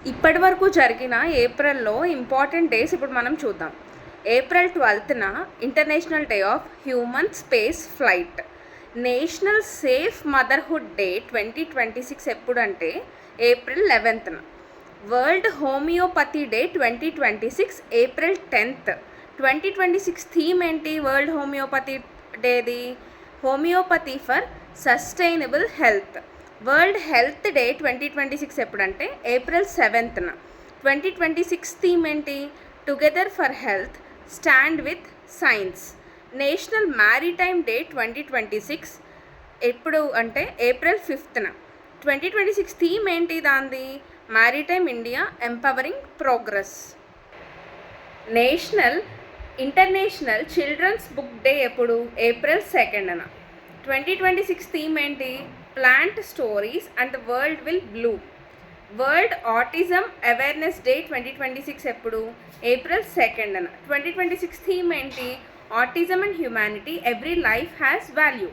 ఇప్పటి వరకు జరిగిన ఏప్రిల్లో ఇంపార్టెంట్ డేస్ ఇప్పుడు మనం చూద్దాం. ఏప్రిల్ 12న international day of human space flight. National safe motherhood day 2026 ఎప్పుడంటే ఏప్రిల్ 11న. World homeopathy day 2026 April 10th. 2026 theme ఏంటి వరల్డ్ హోమియోపతి డేది? Homeopathy for sustainable health. World health day 2026 ఎప్పుడంటే ఏప్రిల్ 7th. 2026 థీమ్ ఏంటి? Together for health, stand with science. National maritime day 2026 ఎప్పుడు అంటే April 5th. 2026 theme ఏంటి దాంది? Maritime India empowering progress. International children's book day ఎప్పుడు? April 2nd. 2026 theme ఏంటి? Plant stories and the world will Bloom. World autism awareness day 2026 ఎప్పుడు? April 2nd. 2026 theme ఏంటి? Autism and humanity, every life has value.